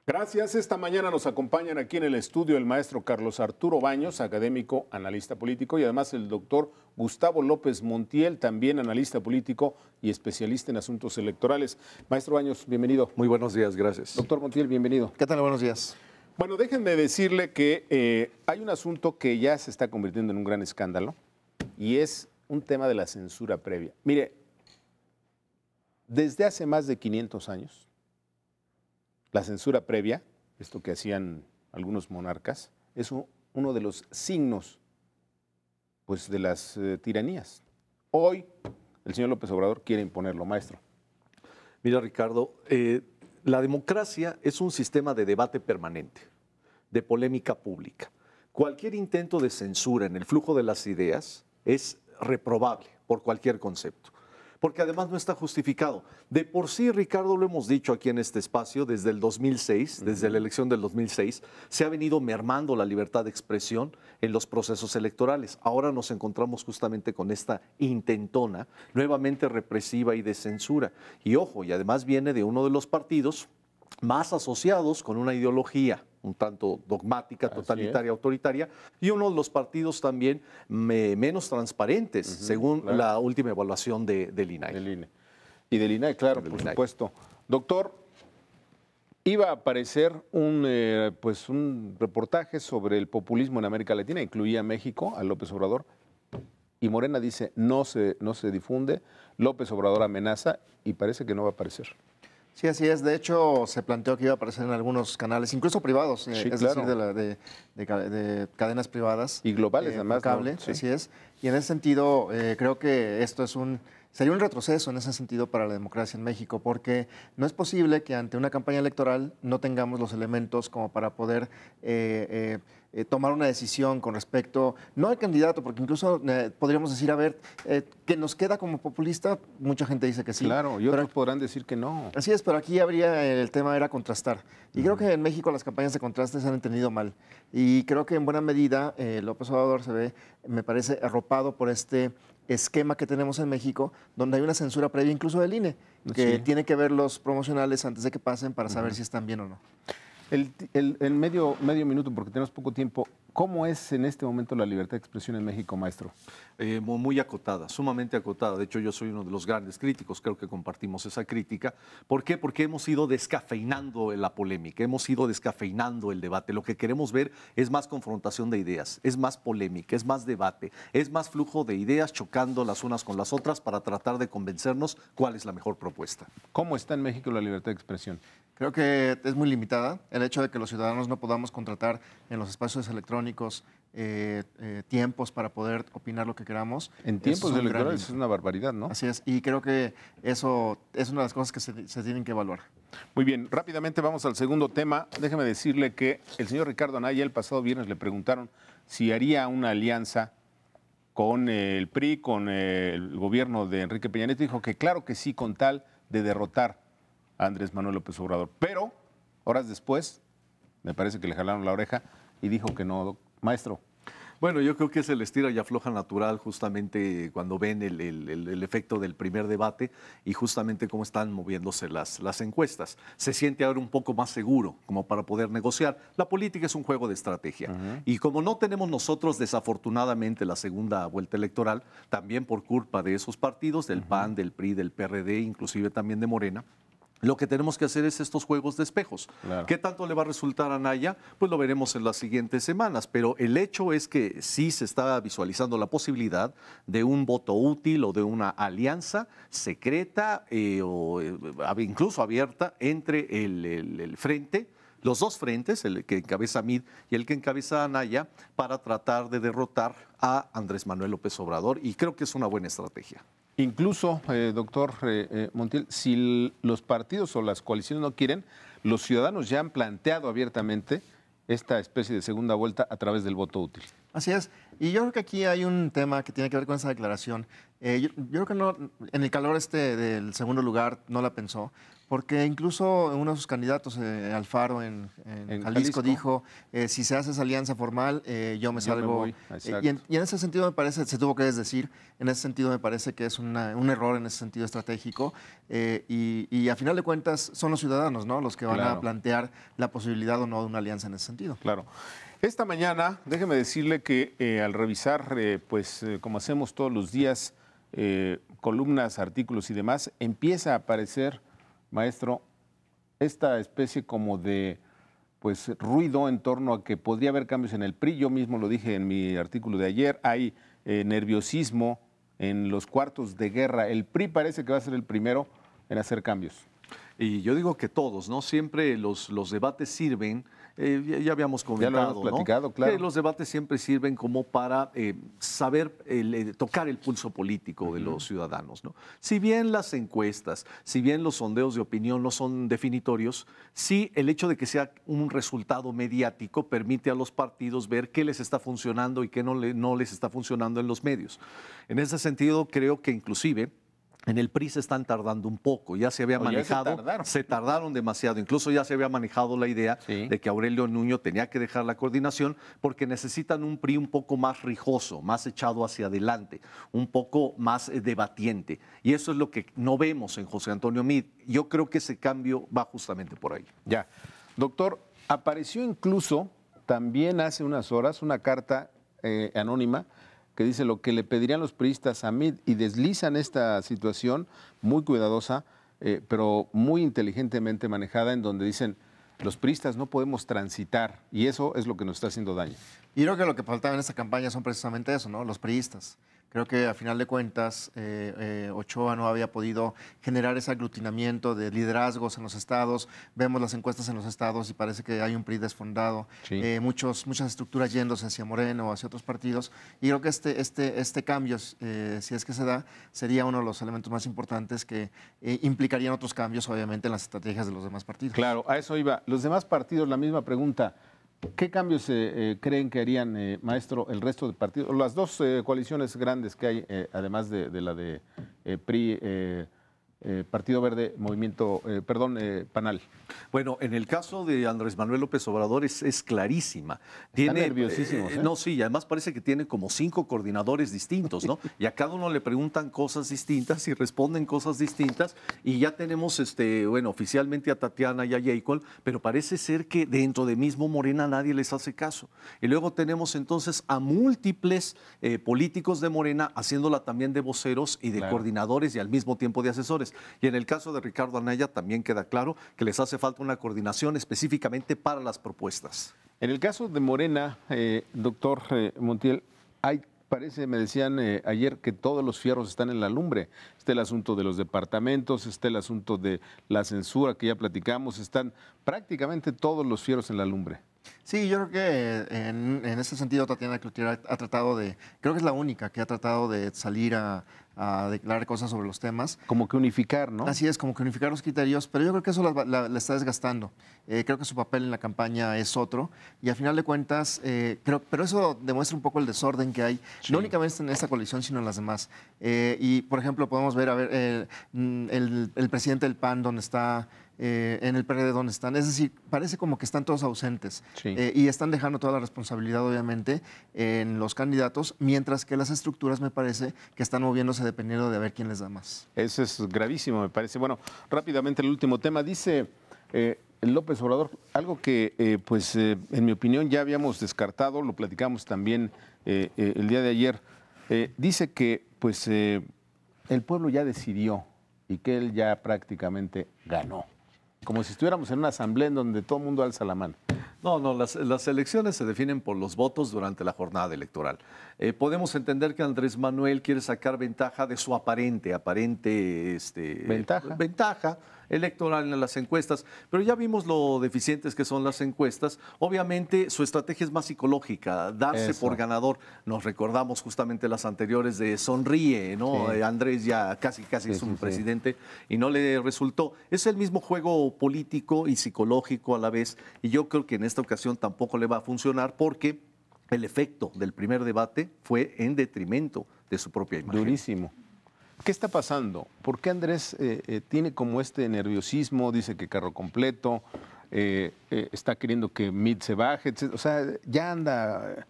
Gracias. Esta mañana nos acompañan aquí en el estudio el maestro Carlos Arturo Baños, académico, analista político, y además el doctor Gustavo López Montiel, también analista político y especialista en asuntos electorales. Maestro Baños, bienvenido. Muy buenos días, gracias. Doctor Montiel, bienvenido. ¿Qué tal? Buenos días. Bueno, déjenme decirle que hay un asunto que ya se está convirtiendo en un gran escándalo y es un tema de la censura previa. Mire, desde hace más de 500 años, la censura previa, esto que hacían algunos monarcas, es uno de los signos pues, de las tiranías. Hoy el señor López Obrador quiere imponerlo, maestro. Mira, Ricardo, la democracia es un sistema de debate permanente, de polémica pública. Cualquier intento de censura en el flujo de las ideas es reprobable por cualquier concepto, porque además no está justificado. De por sí, Ricardo, lo hemos dicho aquí en este espacio, desde el 2006, desde la elección del 2006, se ha venido mermando la libertad de expresión en los procesos electorales. Ahora nos encontramos justamente con esta intentona nuevamente represiva y de censura. Y ojo, y además viene de uno de los partidos más asociados con una ideología un tanto dogmática, totalitaria, autoritaria, y uno de los partidos también menos transparentes, según la última evaluación del INAI. Del INE. Y del INAI, claro, por supuesto. Doctor, iba a aparecer un reportaje sobre el populismo en América Latina, incluía a México, a López Obrador, y Morena dice no se difunde, López Obrador amenaza y parece que no va a aparecer. Sí, así es. De hecho, se planteó que iba a aparecer en algunos canales, incluso privados, Sí, es claro. decir, de cadenas privadas. Y globales, además. Cable, ¿no? Sí. así es. Y en ese sentido, creo que esto sería un retroceso en ese sentido para la democracia en México, porque no es posible que ante una campaña electoral no tengamos los elementos como para poder tomar una decisión con respecto, no al candidato, porque incluso podríamos decir, a ver, que nos queda como populista, mucha gente dice que sí. Claro, y otros podrán decir que no. Así es, pero aquí el tema era contrastar. Y creo que en México las campañas de contraste se han entendido mal. Y creo que en buena medida López Obrador se ve, me parece, arropado por este esquema que tenemos en México, donde hay una censura previa incluso del INE, que tiene que ver los promocionales antes de que pasen para saber si están bien o no. En medio minuto, porque tenemos poco tiempo, ¿cómo es en este momento la libertad de expresión en México, maestro? Muy acotada, sumamente acotada. De hecho, yo soy uno de los grandes críticos, creo que compartimos esa crítica. ¿Por qué? Porque hemos ido descafeinando la polémica, hemos ido descafeinando el debate. Lo que queremos ver es más confrontación de ideas, es más polémica, es más debate, es más flujo de ideas chocando las unas con las otras para tratar de convencernos cuál es la mejor propuesta. ¿Cómo está en México la libertad de expresión? Creo que es muy limitada. El hecho de que los ciudadanos no podamos contratar en los espacios electrónicos tiempos para poder opinar lo que queramos. En tiempos electorales es una barbaridad, ¿no? Así es, y creo que eso es una de las cosas que se tienen que evaluar. Muy bien, rápidamente vamos al segundo tema. Déjeme decirle que el señor Ricardo Anaya el pasado viernes le preguntaron si haría una alianza con el PRI, con el gobierno de Enrique Peña Nieto. Dijo que claro que sí, con tal de derrotar a Andrés Manuel López Obrador. Pero, horas después, me parece que le jalaron la oreja y dijo que no. Maestro. Bueno, yo creo que es el estira y afloja natural justamente cuando ven el efecto del primer debate y justamente cómo están moviéndose las encuestas. Se siente ahora un poco más seguro como para poder negociar. La política es un juego de estrategia. Y como no tenemos nosotros desafortunadamente la segunda vuelta electoral, también por culpa de esos partidos, del PAN, del PRI, del PRD, inclusive también de Morena, lo que tenemos que hacer es estos juegos de espejos. Claro. ¿Qué tanto le va a resultar a Anaya? Pues lo veremos en las siguientes semanas, pero el hecho es que sí se está visualizando la posibilidad de un voto útil o de una alianza secreta o incluso abierta entre el frente, los dos frentes, el que encabeza Mid y el que encabeza Anaya, para tratar de derrotar a Andrés Manuel López Obrador, y creo que es una buena estrategia. Incluso, doctor Montiel, si los partidos o las coaliciones no quieren, los ciudadanos ya han planteado abiertamente esta especie de segunda vuelta a través del voto útil. Así es. Y yo creo que aquí hay un tema que tiene que ver con esa declaración Yo creo que no, en el calor del segundo lugar no la pensó, porque incluso uno de sus candidatos, Alfaro, en Jalisco, dijo, si se hace esa alianza formal, yo me salgo. Y en ese sentido me parece, se tuvo que desdecir, en ese sentido me parece que es un error en ese sentido estratégico, y a final de cuentas son los ciudadanos, ¿no?, los que van a plantear la posibilidad o no de una alianza en ese sentido. Claro. Esta mañana, déjeme decirle que al revisar, como hacemos todos los días, columnas, artículos y demás, empieza a aparecer, maestro, esta especie como de ruido en torno a que podría haber cambios en el PRI. Yo mismo lo dije en mi artículo de ayer, hay nerviosismo en los cuartos de guerra. El PRI parece que va a ser el primero en hacer cambios. Y yo digo que todos, ¿no? Siempre los debates sirven, ya habíamos comentado, ya lo hemos platicado, ¿no?, claro. que los debates siempre sirven como para saber tocar el pulso político de los ciudadanos, ¿no? Si bien las encuestas, si bien los sondeos de opinión no son definitorios, sí el hecho de que sea un resultado mediático permite a los partidos ver qué les está funcionando y qué no les está funcionando en los medios. En ese sentido, creo que inclusive en el PRI se están tardando un poco, ya se había manejado, se tardaron demasiado, incluso ya se había manejado la idea de que Aurelio Nuño tenía que dejar la coordinación porque necesitan un PRI un poco más rijoso, más echado hacia adelante, un poco más debatiente. Y eso es lo que no vemos en José Antonio Meade. Yo creo que ese cambio va justamente por ahí. Ya. Doctor, apareció incluso también hace unas horas una carta anónima que dice lo que le pedirían los priistas a Meade, y deslizan esta situación muy cuidadosa, pero muy inteligentemente manejada, en donde dicen los priistas no podemos transitar, y eso es lo que nos está haciendo daño. Y creo que lo que faltaba en esta campaña son precisamente eso, ¿no?, los priistas. Creo que a final de cuentas Ochoa no había podido generar ese aglutinamiento de liderazgos en los estados. Vemos las encuestas en los estados y parece que hay un PRI desfondado, muchas estructuras yéndose hacia Moreno o hacia otros partidos. Y creo que este cambio, si es que se da, sería uno de los elementos más importantes que implicarían otros cambios, obviamente, en las estrategias de los demás partidos. Claro, a eso iba. Los demás partidos, la misma pregunta. ¿Qué cambios creen que harían, maestro, el resto de partidos? Las dos coaliciones grandes que hay, además de la de PRI, Partido Verde, PANAL. Bueno, en el caso de Andrés Manuel López Obrador es clarísima. Están nerviosísimos. No, sí, y además parece que tiene como 5 coordinadores distintos, ¿no? Y a cada uno le preguntan cosas distintas y responden cosas distintas. Y ya tenemos, oficialmente a Tatiana y a Jacob, pero parece ser que dentro de mismo Morena nadie les hace caso. Y luego tenemos entonces a múltiples políticos de Morena haciéndola también de voceros y de coordinadores y al mismo tiempo de asesores. Y en el caso de Ricardo Anaya también queda claro que les hace falta una coordinación específicamente para las propuestas. En el caso de Morena, doctor Montiel, me decían ayer que todos los fierros están en la lumbre. Está el asunto de los departamentos, está el asunto de la censura que ya platicamos, están prácticamente todos los fierros en la lumbre. Sí, yo creo que en ese sentido Tatiana Cloutier ha tratado creo que es la única que ha tratado de salir a declarar cosas sobre los temas. Como que unificar, ¿no? Así es, como que unificar los criterios, pero yo creo que eso la está desgastando. Creo que su papel en la campaña es otro, y al final de cuentas, pero eso demuestra un poco el desorden que hay, no únicamente en esta coalición, sino en las demás. Y, por ejemplo, podemos ver, el presidente del PAN, donde está, en el PRD, donde están. Es decir, parece como que están todos ausentes, y están dejando toda la responsabilidad, obviamente, en los candidatos, mientras que las estructuras me parece que están moviéndose dependiendo de a ver quién les da más. Eso es gravísimo, me parece. Bueno, rápidamente el último tema. Dice López Obrador algo que, en mi opinión, ya habíamos descartado, lo platicamos también el día de ayer. Dice que, el pueblo ya decidió y que él ya prácticamente ganó. Como si estuviéramos en una asamblea en donde todo el mundo alza la mano. No, las elecciones se definen por los votos durante la jornada electoral. Podemos entender que Andrés Manuel quiere sacar ventaja de su aparente ventaja electoral en las encuestas, pero ya vimos lo deficientes que son las encuestas. Obviamente su estrategia es más psicológica, darse por ganador. Nos recordamos justamente las anteriores de sonríe, ¿no? Sí. Andrés ya casi es un presidente y no le resultó. Es el mismo juego político y psicológico a la vez, y yo creo que en esta ocasión tampoco le va a funcionar porque el efecto del primer debate fue en detrimento de su propia imagen. Durísimo. ¿Qué está pasando? ¿Por qué Andrés tiene como este nerviosismo? Dice que carro completo, está queriendo que Meade se baje, etc. O sea, ya anda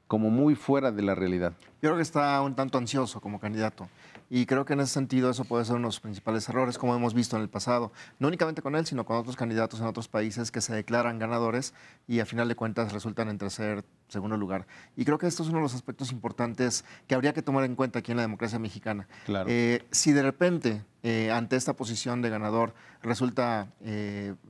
como muy fuera de la realidad. Yo creo que está un tanto ansioso como candidato y creo que en ese sentido eso puede ser uno de los principales errores, como hemos visto en el pasado, no únicamente con él, sino con otros candidatos en otros países que se declaran ganadores y a final de cuentas resultan en tercer, segundo lugar. Y creo que esto es uno de los aspectos importantes que habría que tomar en cuenta aquí en la democracia mexicana. Claro. Si de repente ante esta posición de ganador resulta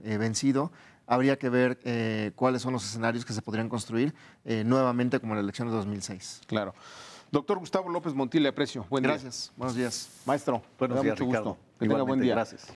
vencido, habría que ver cuáles son los escenarios que se podrían construir nuevamente como en la elección de 2006. Claro. Doctor Gustavo López Montiel, le aprecio. Buen día. Gracias. Buenos días. Maestro, Buenos me da días, mucho Ricardo. gusto. Que tenga buen Igualmente, día. gracias.